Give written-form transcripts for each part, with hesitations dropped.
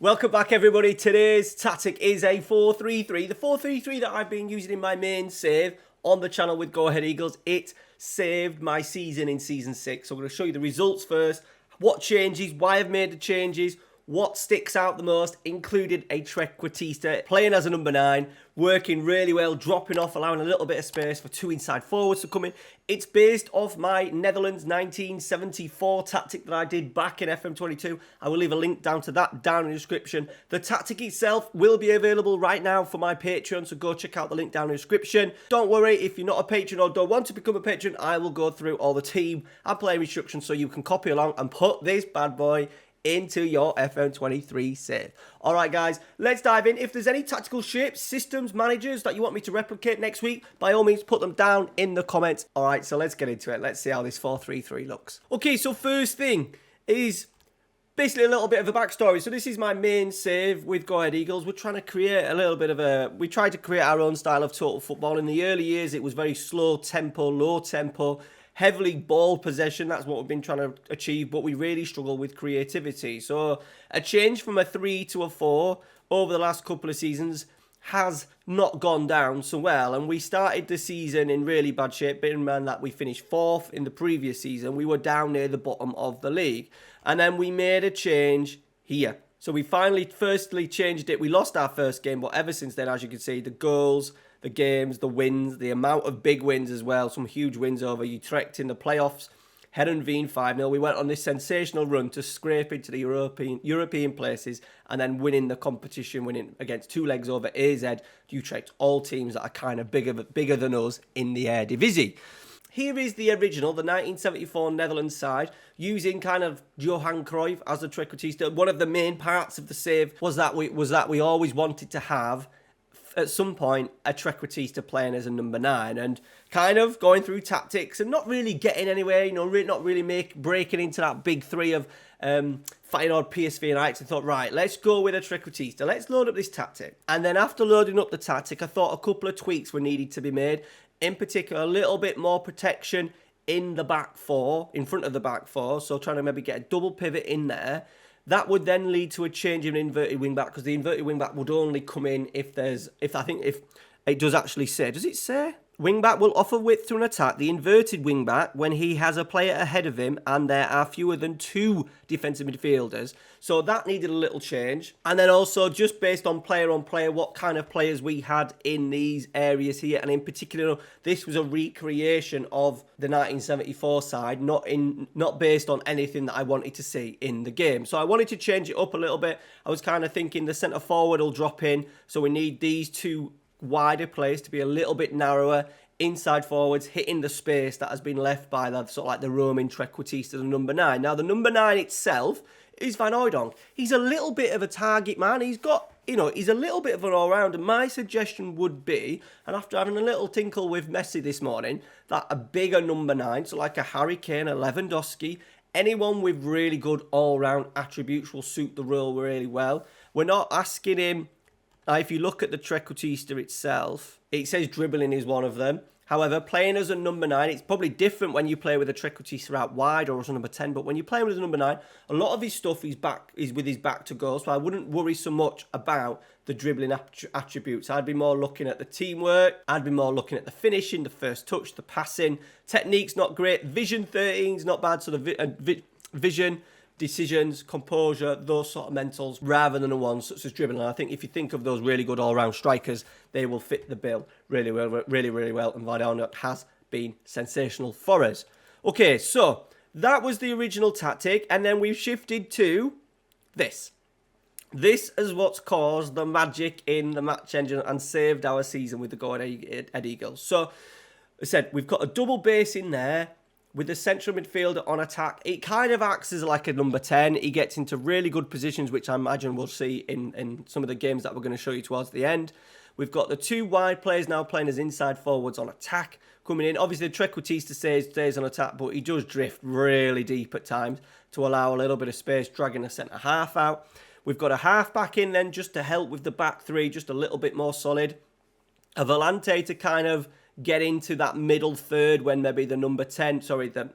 Welcome back, everybody. Today's tactic is a 4-3-3. The 4-3-3 that I've been using in my main save on the channel with Go Ahead Eagles. It saved my season in Season 6. So I'm going to show you the results first, what changes, why I've made the changes, what sticks out the most, included a trequartista playing as a number 9, working really well, dropping off, allowing a little bit of space for two inside forwards to come in. It's based off my Netherlands 1974 tactic that I did back in FM23. I will leave a link down to that down in the description. The tactic itself will be available right now for my Patreon, so go check out the link down in the description. Don't worry, if you're not a patron or don't want to become a patron, I will go through all the team and player instructions so you can copy along and put this bad boy into your FM23 save. Alright guys, let's dive in. If there's any tactical shapes, systems, managers that you want me to replicate next week, by all means put them down in the comments. Alright, so let's get into it. Let's see how this 4-3-3 looks. Okay, so first thing is basically a little bit of a backstory. So this is my main save with Go Ahead Eagles. We're trying to create a little bit of a... We tried to create our own style of total football. In the early years, it was very slow tempo, low tempo, heavily ball possession. That's what we've been trying to achieve, but we really struggle with creativity. So a change from a 3 to a 4 over the last couple of seasons has not gone down so well. And we started the season in really bad shape. Bear in mind that we finished 4th in the previous season. We were down near the bottom of the league. And then we made a change here. So we firstly changed it. We lost our first game, but ever since then, as you can see, the goals, the games, the wins, the amount of big wins as well. Some huge wins over Utrecht in the playoffs. Heerenveen 5-0. We went on this sensational run to scrape into the European places and then winning the competition, winning against 2 legs over AZ, Utrecht, all teams that are kind of bigger than us in the Eredivisie. Here is the original, the 1974 Netherlands side, using kind of Johan Cruyff as the trequartista. One of the main parts of the save was that we always wanted to have, at some point, a trequartista playing as a number 9 and kind of going through tactics and not really getting anywhere, you know, not really breaking into that big 3 of fighting on PSV and Ajax, and thought, right, let's go with a trequartista. Let's load up this tactic. And then after loading up the tactic, I thought a couple of tweaks were needed to be made. In particular, a little bit more protection in the back 4, in front of the back 4. So trying to maybe get a double pivot in there. That would then lead to a change in inverted wing back, because the inverted wing back would only come in if it does actually say. Does it say? Wing back will offer width to an attack. The inverted wing back when he has a player ahead of him and there are fewer than 2 defensive midfielders. So that needed a little change. And then also just based on player, what kind of players we had in these areas here. And in particular, this was a recreation of the 1974 side, not based on anything that I wanted to see in the game. So I wanted to change it up a little bit. I was kind of thinking the centre forward will drop in. So we need these 2 wider players to be a little bit narrower, inside forwards hitting the space that has been left by the sort of like the roaming trequartista, the number 9. Now the number 9 itself is Van Hooijdonk. He's a little bit of a target man. He's got, you know, he's a little bit of an all-rounder. My suggestion would be, and after having a little tinkle with Messi this morning, that a bigger number 9, so like a Harry Kane, a Lewandowski, anyone with really good all-round attributes will suit the role really well. We're not asking him. Now, if you look at the trequartista itself, it says dribbling is one of them. However, playing as a number 9, it's probably different when you play with a trequartista out wide or as a number 10. But when you play him as a number 9, a lot of his stuff is with his back to goal. So I wouldn't worry so much about the dribbling attributes. I'd be more looking at the teamwork. I'd be more looking at the finishing, the first touch, the passing. Technique's not great. Vision 13's not bad. So the vision, decisions, composure, those sort of mentals, rather than the ones such as dribbling. And I think if you think of those really good all-round strikers, they will fit the bill really well, really well. And Van Hooijdonk has been sensational for us. Okay, so that was the original tactic, and then we've shifted to this. This is what's caused the magic in the match engine and saved our season with the Go Ahead Eagles. So, I said, we've got a double base in there, with the central midfielder on attack. It kind of acts as like a number 10. He gets into really good positions, which I imagine we'll see in some of the games that we're going to show you towards the end. We've got the 2 wide players now playing as inside forwards on attack coming in. Obviously, the trequartista stays on attack, but he does drift really deep at times to allow a little bit of space, dragging the centre half out. We've got a half back in then just to help with the back 3, just a little bit more solid. A volante to kind of get into that middle third when maybe the number 10, the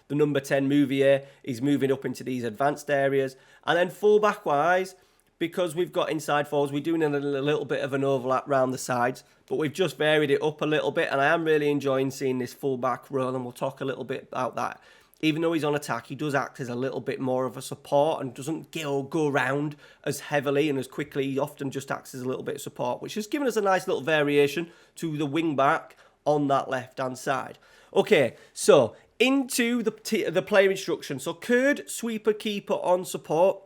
number 10 Movier is moving up into these advanced areas. And then full-back wise, because we've got inside forwards, we're doing a little bit of an overlap round the sides, but we've just varied it up a little bit, and I am really enjoying seeing this full-back role, and we'll talk a little bit about that. Even though he's on attack, he does act as a little bit more of a support and doesn't go around as heavily and as quickly. He often just acts as a little bit of support, which has given us a nice little variation to the wing-back on that left-hand side. Okay, so into the player instruction. So Kurd, sweeper, keeper on support.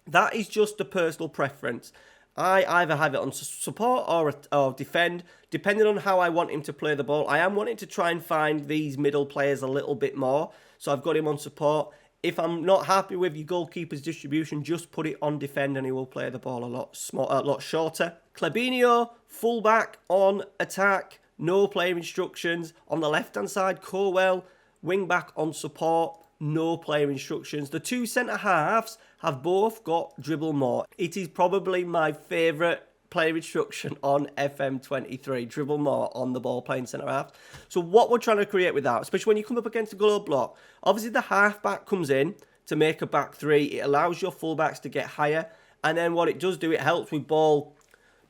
That is just a personal preference. I either have it on support or defend, depending on how I want him to play the ball. I am wanting to try and find these middle players a little bit more, so I've got him on support. If I'm not happy with your goalkeeper's distribution, just put it on defend and he will play the ball a lot shorter. Klebinio, fullback on attack, no player instructions. On the left-hand side, Corwell, wing-back on support, no player instructions. The two centre-halves have both got dribble more. It is probably my favourite player instruction on FM23, dribble more on the ball playing centre-half. So what we're trying to create with that, especially when you come up against a goal block, obviously the half-back comes in to make a back three. It allows your full-backs to get higher. And then what it does do, it helps with ball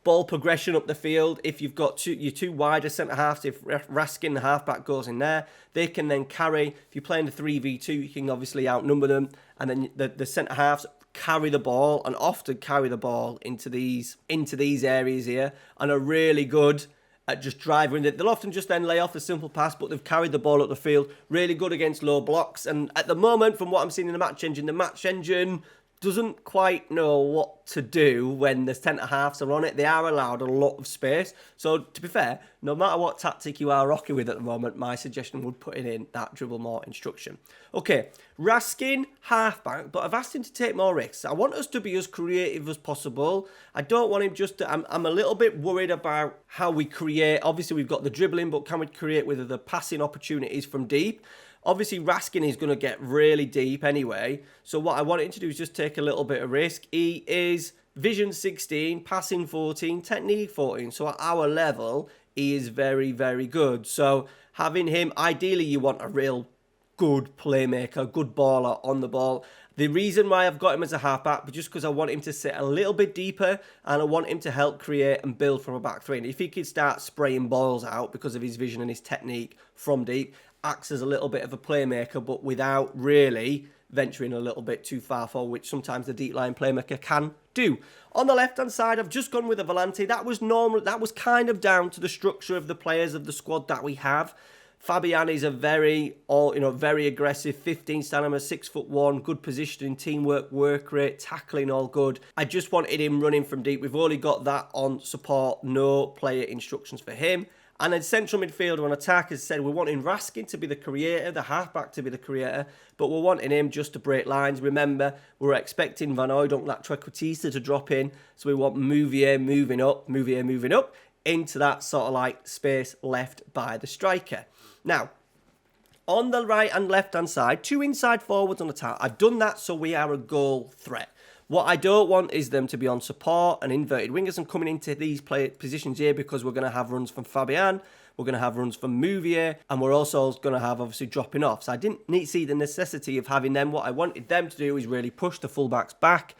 progression up the field. If you've got your two wider centre-halves, if Raskin, the half-back, goes in there, they can then carry. If you're playing the 3v2, you can obviously outnumber them. And then the centre-halves carry the ball and often carry the ball into these areas here and are really good at just driving it. They'll often just then lay off a simple pass, but they've carried the ball up the field. Really good against low blocks. And at the moment, from what I'm seeing in the match engine doesn't quite know what to do when the centre-halves are on it. They are allowed a lot of space. So, to be fair, no matter what tactic you are rocking with at the moment, my suggestion would put it in that dribble more instruction. Okay, Raskin, halfback, but I've asked him to take more risks. I want us to be as creative as possible. I don't want him just to... I'm a little bit worried about how we create. Obviously, we've got the dribbling, but can we create with the passing opportunities from deep? Obviously, Raskin is going to get really deep anyway. So what I want him to do is just take a little bit of risk. He is vision 16, passing 14, technique 14. So at our level, he is very, very good. So having him, ideally, you want a real good playmaker, good baller on the ball. The reason why I've got him as a halfback is just because I want him to sit a little bit deeper and I want him to help create and build from a back three. And if he could start spraying balls out because of his vision and his technique from deep, acts as a little bit of a playmaker, but without really venturing a little bit too far forward, which sometimes the deep line playmaker can do. On the left-hand side, I've just gone with a Volante. That was normal. That was kind of down to the structure of the players of the squad that we have. Fabian is a very aggressive 15 stamina, 6'1", good positioning, teamwork, work rate, tackling, all good. I just wanted him running from deep. We've only got that on support, no player instructions for him. And then central midfielder on attack, as I said, we're wanting Raskin to be the creator, the halfback to be the creator, but we're wanting him just to break lines. Remember, we're expecting Van Hooijdonk, that Trequartista, to drop in, so we want Mouvier moving up into that sort of like space left by the striker. Now, on the right and left-hand side, two inside forwards on attack. I've done that so we are a goal threat. What I don't want is them to be on support and inverted wingers and coming into these positions here, because we're going to have runs from Fabian, we're going to have runs from Mouvier, and we're also going to have obviously dropping off. So I didn't see the necessity of having them. What I wanted them to do is really push the fullbacks back,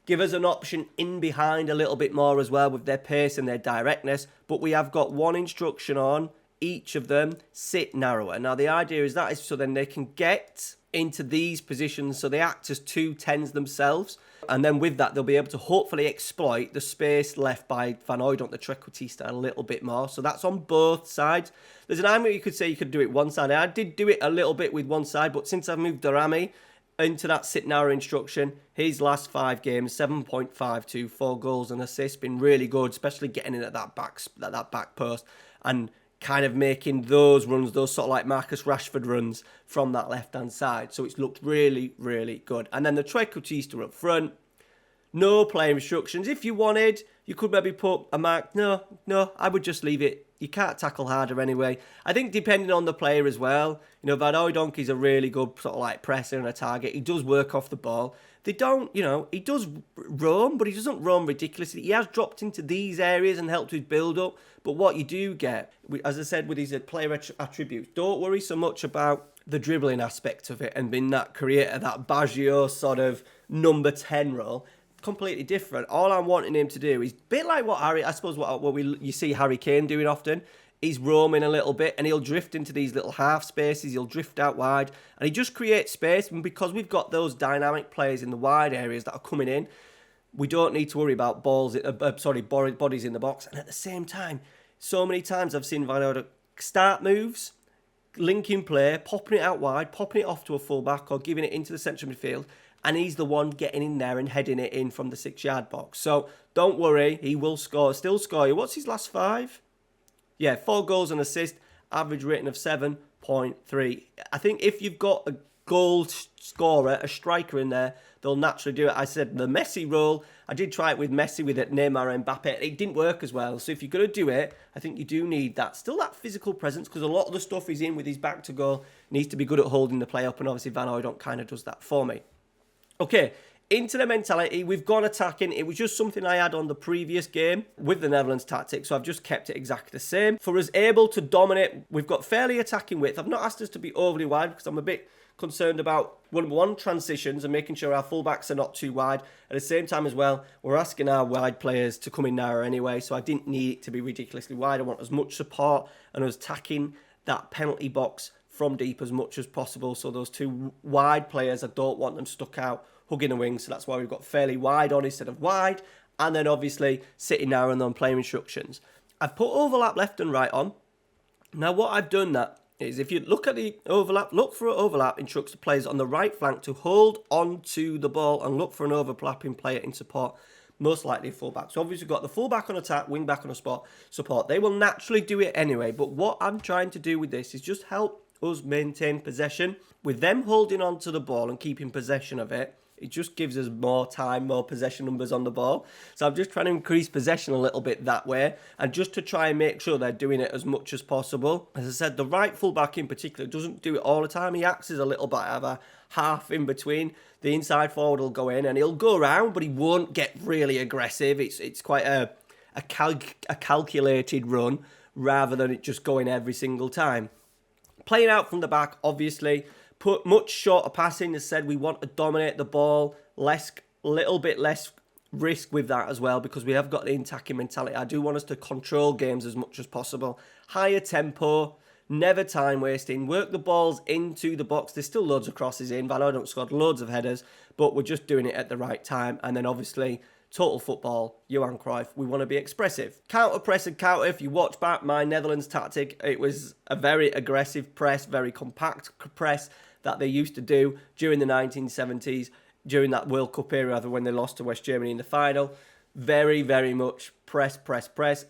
give us an option in behind a little bit more as well with their pace and their directness. But we have got one instruction on each of them, sit narrower. Now the idea is that is so then they can get into these positions, so they act as 2 10s themselves, and then with that they'll be able to hopefully exploit the space left by Van Hooijdonk, the Trequartista, a little bit more. So that's on both sides. There's an angle you could say you could do it one side. I did do it a little bit with one side, but since I've moved Darami into that sit narrow instruction, his last 5 games, 7.52, 4 goals and assists, been really good, especially getting in at that back post and kind of making those runs, those sort of like Marcus Rashford runs from that left-hand side. So it's looked really, really good. And then the Trequartista up front, no player instructions. If you wanted, you could maybe put a mark. No, I would just leave it. You can't tackle harder anyway. I think depending on the player as well, Van Hooijdonk is a really good sort of like presser and a target. He does work off the ball. They don't, he does roam, but he doesn't roam ridiculously. He has dropped into these areas and helped with build-up. But what you do get, as I said, with his player attributes, don't worry so much about the dribbling aspect of it and being that creator, that Baggio sort of number 10 role. completely different. All I'm wanting him to do is a bit like what Harry, I suppose you see Harry Kane doing often. He's roaming a little bit and he'll drift into these little half spaces. He'll drift out wide and he just creates space. And because we've got those dynamic players in the wide areas that are coming in, we don't need to worry about bodies in the box. And at the same time, so many times I've seen Van Ode start moves, linking play, popping it out wide, popping it off to a fullback or giving it into the central midfield. And he's the one getting in there and heading it in from the 6-yard box. So don't worry, he will still score you. What's his last 5? Yeah, 4 goals and assist, average rating of 7.3. I think if you've got a goal scorer, a striker in there, they'll naturally do it. I said the Messi role, I did try it with Messi, with it, Neymar and Mbappe. It didn't work as well. So if you're going to do it, I think you do need that. Still that physical presence, because a lot of the stuff he's in with his back to goal needs to be good at holding the play up. And obviously Van Hooijdonk kind of does that for me. Okay, into the mentality, we've gone attacking. It was just something I had on the previous game with the Netherlands tactic, so I've just kept it exactly the same. For us able to dominate, we've got fairly attacking width. I've not asked us to be overly wide because I'm a bit concerned about, one, transitions and making sure our fullbacks are not too wide. At the same time as well, we're asking our wide players to come in narrow anyway, so I didn't need it to be ridiculously wide. I want as much support and us attacking that penalty box from deep as much as possible. So those 2 wide players, I don't want them stuck out hugging the wings. So that's why we've got fairly wide on instead of wide. And then obviously sitting narrow and then playing instructions. I've put overlap left and right on. Now what I've done that is, if you look at the overlap, look for an overlap, instructs the players on the right flank to hold on to the ball and look for an overlapping player in support. Most likely a fullback. So obviously we've got the fullback on attack, wing back on a support. They will naturally do it anyway. But what I'm trying to do with this is just help us maintain possession. With them holding on to the ball and keeping possession of it, it just gives us more time, more possession numbers on the ball. So I'm just trying to increase possession a little bit that way, and just to try and make sure they're doing it as much as possible. As I said, the right fullback in particular doesn't do it all the time. He acts as a little bit of a half in between. The inside forward will go in and he'll go around, but he won't get really aggressive. It's quite a calculated run rather than it just going every single time. Playing out from the back, obviously, put much shorter passing. As said, we want to dominate the ball, little bit less risk with that as well, because we have got the attacking mentality. I do want us to control games as much as possible. Higher tempo, never time wasting, work the balls into the box. There's still loads of crosses in. Van Hooijdonk scored loads of headers, but we're just doing it at the right time. And then obviously, total football, Johan Cruyff, we want to be expressive. Counter press and counter. If you watch back my Netherlands tactic, it was a very aggressive press, very compact press that they used to do during the 1970s, during that World Cup era when they lost to West Germany in the final. Very, very much press,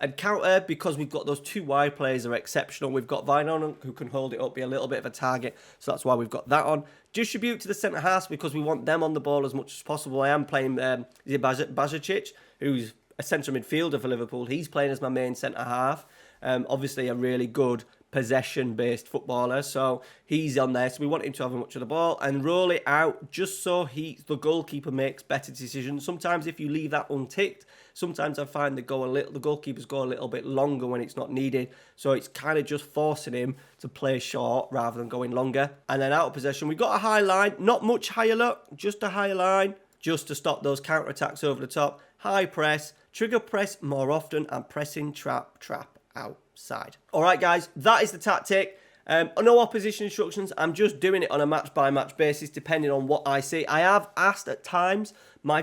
and counter, because we've got those 2 wide players are exceptional. We've got Van Hooijdonk who can hold it up, be a little bit of a target, so that's why we've got that on. Distribute to the centre halves because we want them on the ball as much as possible. I am playing Bažačić, who's a central midfielder for Liverpool. He's playing as my main centre half. Obviously a really good possession-based footballer, so he's on there. So we want him to have much of the ball and roll it out just so the goalkeeper makes better decisions. Sometimes if you leave that unticked, sometimes I find the goalkeepers go a little bit longer when it's not needed. So it's kind of just forcing him to play short rather than going longer. And then out of possession, we've got a high line, not much higher, look, just a higher line, just to stop those counter-attacks over the top. High press, trigger press more often, and pressing trap outside. All right, guys, that is the tactic. No opposition instructions. I'm just doing it on a match-by-match basis, depending on what I see. I have asked at times my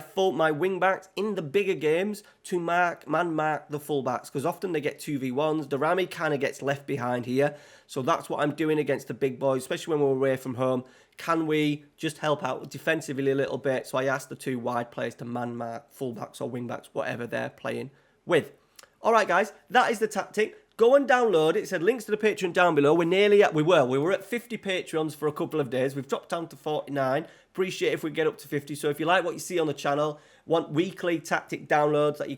wing-backs in the bigger games to man mark the full-backs, because often they get 2v1s. Darami kind of gets left behind here. So that's what I'm doing against the big boys, especially when we're away from home. Can we just help out defensively a little bit? So I asked the 2 wide players to man mark full-backs or wing-backs, whatever they're playing with. All right, guys, that is the tactic. Go and download it. It said links to the Patreon down below. We were at 50 Patreons for a couple of days. We've dropped down to 49. Appreciate if we get up to 50. So if you like what you see on the channel, want weekly tactic downloads that you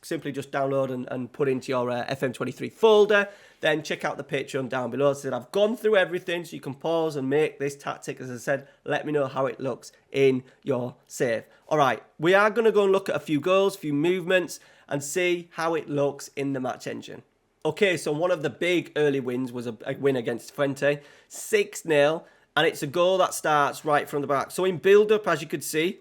simply just download and put into your FM23 folder, then check out the Patreon down below. So I've gone through everything, so you can pause and make this tactic. As I said, let me know how it looks in your save. All right, we are going to go and look at a few goals, a few movements, and see how it looks in the match engine. Okay, so one of the big early wins was a win against Twente, 6-0, and it's a goal that starts right from the back. So in build-up, as you could see,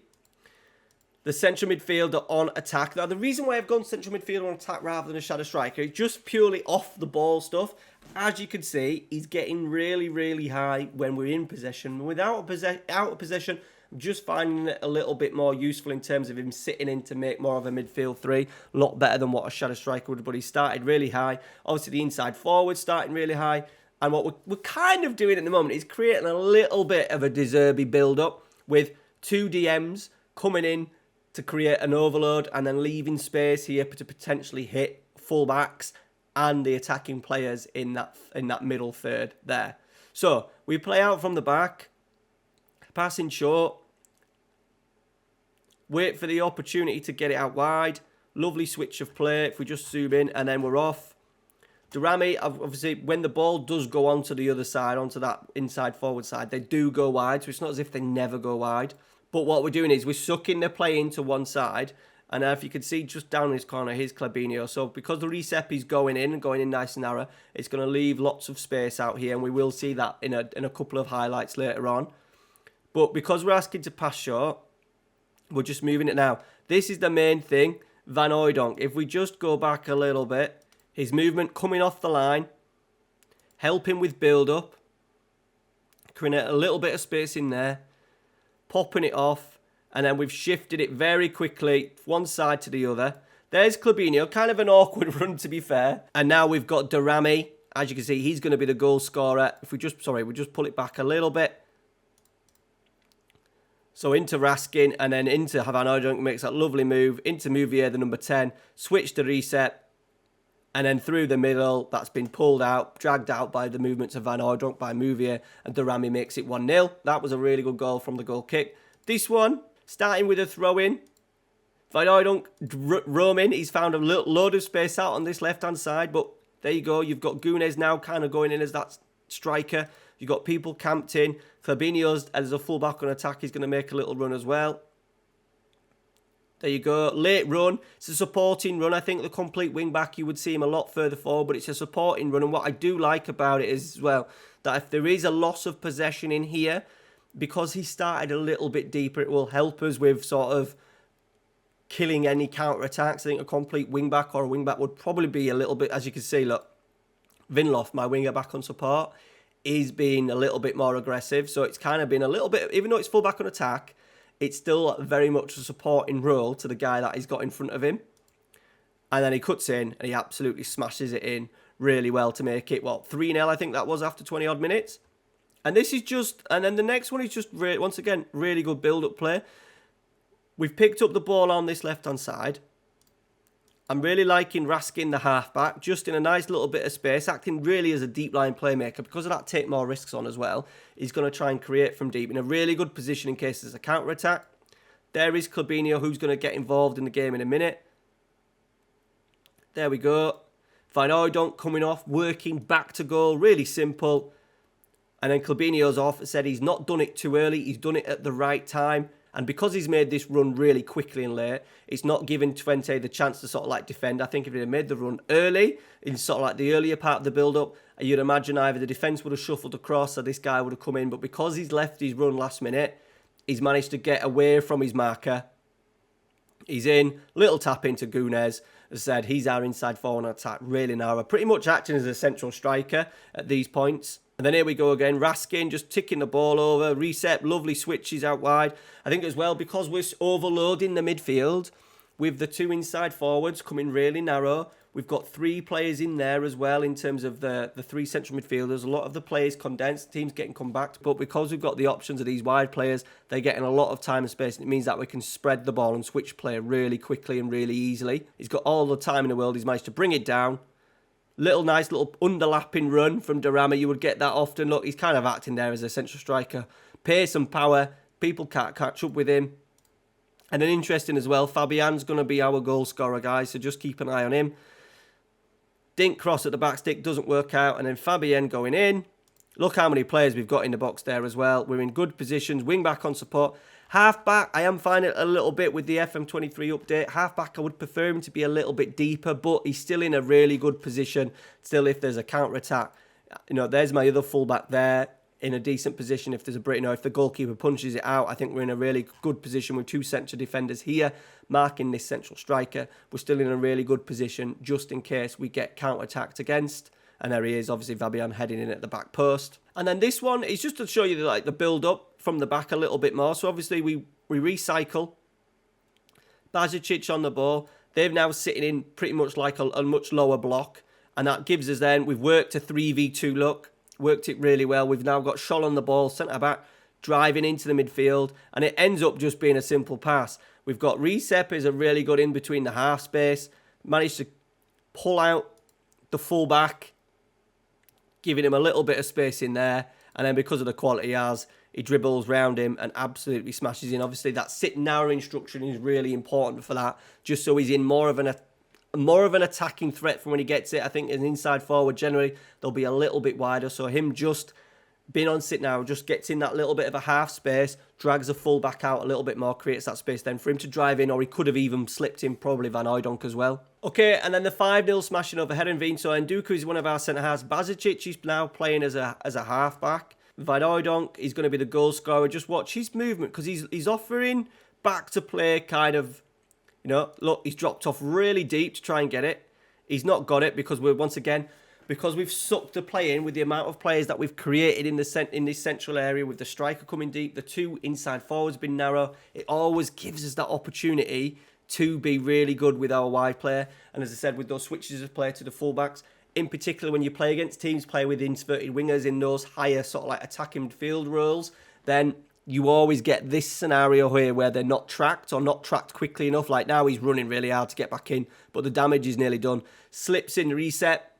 the central midfielder on attack. Now, the reason why I've gone central midfielder on attack rather than a shadow striker is just purely off the ball stuff. As you can see, he's getting really, really high when we're in possession. Without out of possession, I'm just finding it a little bit more useful in terms of him sitting in to make more of a midfield three. A lot better than what a shadow striker would, but he started really high. Obviously, the inside forward starting really high. And what we're kind of doing at the moment is creating a little bit of a De Zerbi build-up with two DMs coming in to create an overload and then leaving space here to potentially hit full-backs and the attacking players in that middle third there. So we play out from the back, passing short, wait for the opportunity to get it out wide. Lovely switch of play if we just zoom in, and then we're off. Durami, obviously, when the ball does go onto the other side, onto that inside forward side, they do go wide, so it's not as if they never go wide. But what we're doing is we're sucking the play into one side, and if you can see just down in this corner, here's Clabinho. So because the recep is going in nice and narrow, it's going to leave lots of space out here, and we will see that in a couple of highlights later on. But because we're asking to pass short, we're just moving it now. This is the main thing, Van Hooijdonk. If we just go back a little bit, his movement coming off the line, helping with build-up, creating a little bit of space in there, popping it off, and then we've shifted it very quickly, one side to the other. There's Clabinho, kind of an awkward run to be fair. And now we've got Durami. As you can see, he's going to be the goal scorer. If we just pull it back a little bit. So into Raskin, and then into Van Hooijdonk, makes that lovely move, into Mouvier, the number 10, switch to reset. And then through the middle, that's been pulled out, dragged out by the movements of Van Hooijdonk by Mouvier, and Durami makes it 1-0. That was a really good goal from the goal kick. This one, starting with a throw-in. Van Hooijdonk roaming. He's found a load of space out on this left-hand side, but there you go. You've got Gunes now kind of going in as that striker. You've got people camped in. Fabinho's, as a full-back on attack, he's going to make a little run as well. There you go. Late run. It's a supporting run. I think the complete wing-back, you would see him a lot further forward, but it's a supporting run. And what I do like about it is, as well, that if there is a loss of possession in here, because he started a little bit deeper, it will help us with sort of killing any counter-attacks. I think a complete wing-back or a wing-back would probably be a little bit, as you can see, look, Vinloff, my winger-back on support, is being a little bit more aggressive. So it's kind of been a little bit, even though it's full-back on attack, it's still very much a supporting role to the guy that he's got in front of him. And then he cuts in and he absolutely smashes it in really well to make it, 3-0 I think that was after 20-odd minutes. And this is just, and then the next one is just, once again, really good build-up play. We've picked up the ball on this left-hand side. I'm really liking Raskin, the halfback, just in a nice little bit of space, acting really as a deep-line playmaker. Because of that, take more risks on as well. He's going to try and create from deep in a really good position in case there's a counter-attack. There is Clabinho, who's going to get involved in the game in a minute. There we go. Van Hooijdonk coming off, working back to goal, really simple. And then Clabinho's off, said he's not done it too early, he's done it at the right time. And because he's made this run really quickly and late, it's not giving Twente the chance to sort of like defend. I think if he had made the run early, in sort of like the earlier part of the build-up, you'd imagine either the defence would have shuffled across or this guy would have come in. But because he's left his run last minute, he's managed to get away from his marker. He's in, little tap into Gunes. As I said, he's our inside forward on attack, really narrow. Pretty much acting as a central striker at these points. And then here we go again. Raskin just ticking the ball over. Reset, lovely switches out wide. I think as well, because we're overloading the midfield with the two inside forwards coming really narrow. We've got three players in there as well in terms of the three central midfielders. A lot of the players condensed, teams getting come back. But because we've got the options of these wide players, they're getting a lot of time and space. And it means that we can spread the ball and switch play really quickly and really easily. He's got all the time in the world. He's managed to bring it down. Nice little underlapping run from Durami. You would get that often. Look, he's kind of acting there as a central striker. Pace and power. People can't catch up with him. And then interesting as well, Fabian's going to be our goal scorer, guys. So just keep an eye on him. Dink cross at the back stick doesn't work out. And then Fabien going in. Look how many players we've got in the box there as well. We're in good positions. Wing back on support. Half-back, I am finding a little bit with the FM23 update. Half-back, I would prefer him to be a little bit deeper, but he's still in a really good position. Still, if there's a counter-attack. There's my other full-back there. in a decent position if there's a break. If the goalkeeper punches it out, I think we're in a really good position with 2 central defenders here marking this central striker. We're still in a really good position just in case we get counter-attacked against. And there he is, obviously Fabian heading in at the back post. And then this one is just to show you the build-up from the back a little bit more. So obviously we recycle. Bajicic on the ball. They're now sitting in pretty much like a much lower block. And that gives us then, we've worked a 3v2 look. Worked it really well. We've now got Scholl on the ball, centre-back, driving into the midfield. And it ends up just being a simple pass. We've got Recep is a really good in between the half space. Managed to pull out the full-back, giving him a little bit of space in there. And then because of the quality he has, he dribbles round him and absolutely smashes in. Obviously, that sit narrow instruction is really important for that, just so he's in more of an attacking threat from when he gets it. I think as an inside forward, generally, they'll be a little bit wider. So him just being on sit now just gets in that little bit of a half space, drags the full back out a little bit more, creates that space then for him to drive in, or he could have even slipped in probably Van Hooijdonk as well. Okay, and then the 5-0 smashing over Heerenveen. So Nduku is one of our centre-halves. Bajicic is now playing as a half-back. Van Hooijdonk is going to be the goal scorer. Just watch his movement because he's offering back to play kind of, look, he's dropped off really deep to try and get it. He's not got it because we've sucked the play in with the amount of players that we've created in this central area with the striker coming deep, the 2 inside forwards been narrow. It always gives us that opportunity to be really good with our wide player. And as I said, with those switches of play to the fullbacks, in particular when you play against teams play with inverted wingers in those higher sort of like attacking midfield roles, then you always get this scenario here where they're not tracked or not tracked quickly enough. Like now he's running really hard to get back in, but the damage is nearly done. Slips in, reset.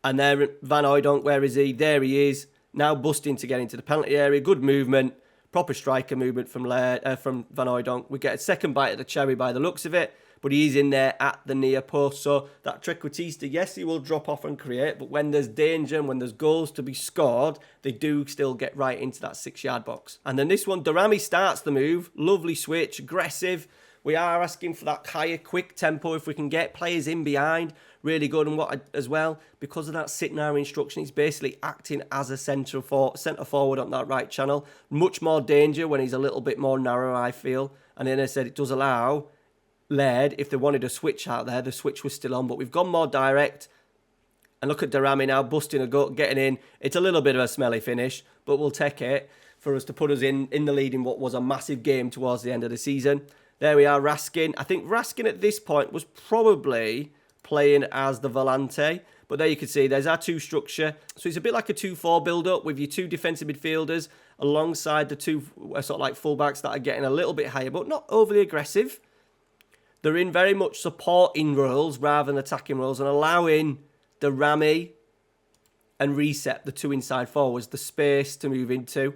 And there, Van Hooijdonk, where is he? There he is. Now busting to get into the penalty area. Good movement. Proper striker movement from Van Hooijdonk. We get a second bite of the cherry by the looks of it. But he's in there at the near post. So that trequartista, yes, he will drop off and create. But when there's danger and when there's goals to be scored, they do still get right into that 6-yard box. And then this one, Darami starts the move. Lovely switch. Aggressive. We are asking for that higher, quick tempo. If we can get players in behind, really good. And what as well, because of that sit narrow instruction, he's basically acting as a centre forward on that right channel. Much more danger when he's a little bit more narrow, I feel. And then I said it does allow Laird, if they wanted a switch out there, the switch was still on. But we've gone more direct. And look at Darami now busting a gut, getting in. It's a little bit of a smelly finish, but we'll take it for us to put us in the lead in what was a massive game towards the end of the season. There we are, Raskin. I think Raskin at this point was probably playing as the volante. But there you can see there's our 2 structure. So it's a bit like a 2-4 build-up with your 2 defensive midfielders alongside the 2 sort of like fullbacks that are getting a little bit higher, but not overly aggressive. They're in very much supporting roles rather than attacking roles and allowing the Rami and Recep, the 2 inside forwards, the space to move into.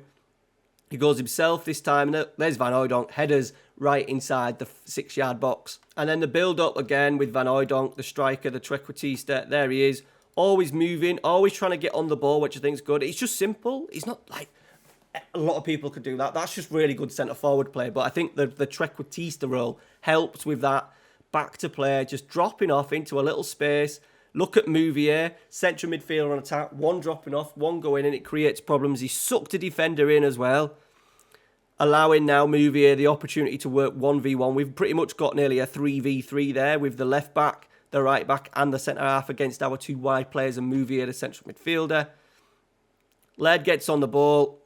He goes himself this time. There's Van Hooijdonk, headers right inside the 6-yard box. And then the build-up again with Van Hooijdonk, the striker, the trequartista. There he is. Always moving, always trying to get on the ball, which I think is good. It's just simple. It's not like a lot of people could do that. That's just really good centre-forward play. But I think the trequartista role helps with that back to play, just dropping off into a little space. Look at Mouvier, central midfielder on attack, 1 dropping off, 1 going in. It creates problems. He sucked a defender in as well, allowing now Mouvier the opportunity to work 1v1. We've pretty much got nearly a 3v3 there with the left back, the right back and the centre-half against our 2 wide players and Mouvier, the central midfielder. Laird gets on the ball.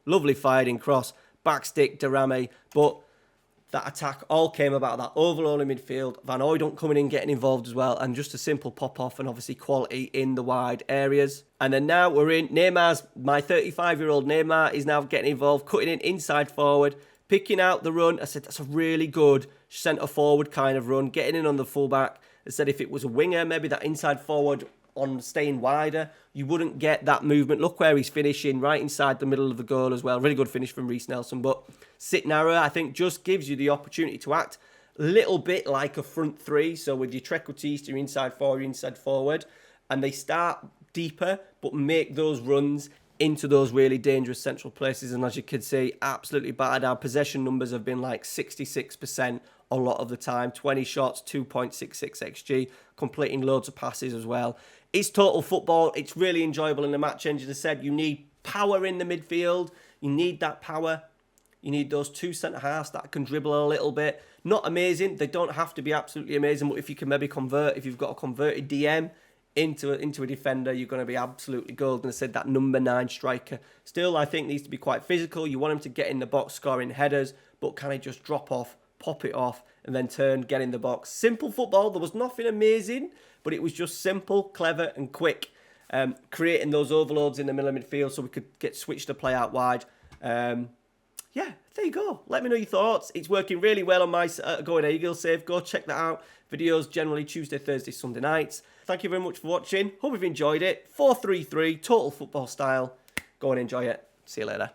Lovely firing cross. Back stick, Darami. But that attack all came about that overload in midfield. Van Hooijdonk coming in, getting involved as well. And just a simple pop-off and obviously quality in the wide areas. And then now we're in. My 35-year-old Neymar is now getting involved, cutting in inside forward, picking out the run. I said that's a really good centre-forward kind of run. Getting in on the fullback. I said if it was a winger, maybe that inside forward on staying wider, you wouldn't get that movement. Look where he's finishing, right inside the middle of the goal as well. Really good finish from Reece Nelson. But sit narrow, I think, just gives you the opportunity to act a little bit like a front 3. So with your trequartista, your inside forward, and they start deeper, but make those runs into those really dangerous central places. And as you can see, absolutely battered. Our possession numbers have been like 66% a lot of the time. 20 shots, 2.66 XG, completing loads of passes as well. It's total football. It's really enjoyable in the match engine. As I said, you need power in the midfield. You need that power. You need those two centre-halves that can dribble a little bit. Not amazing. They don't have to be absolutely amazing, but if you can maybe convert, if you've got a converted DM into a defender, you're going to be absolutely golden. I said that number 9 striker still, I think, needs to be quite physical. You want him to get in the box, scoring headers, but can he just drop off, pop it off, and then turn, get in the box? Simple football. There was nothing amazing, but it was just simple, clever, and quick. Creating those overloads in the middle of midfield so we could get switched to play out wide. Yeah, there you go. Let me know your thoughts. It's working really well on my Go Ahead Eagles save. Go check that out. Videos generally Tuesday, Thursday, Sunday nights. Thank you very much for watching. Hope you've enjoyed it. 4-3-3, total football style. Go and enjoy it. See you later.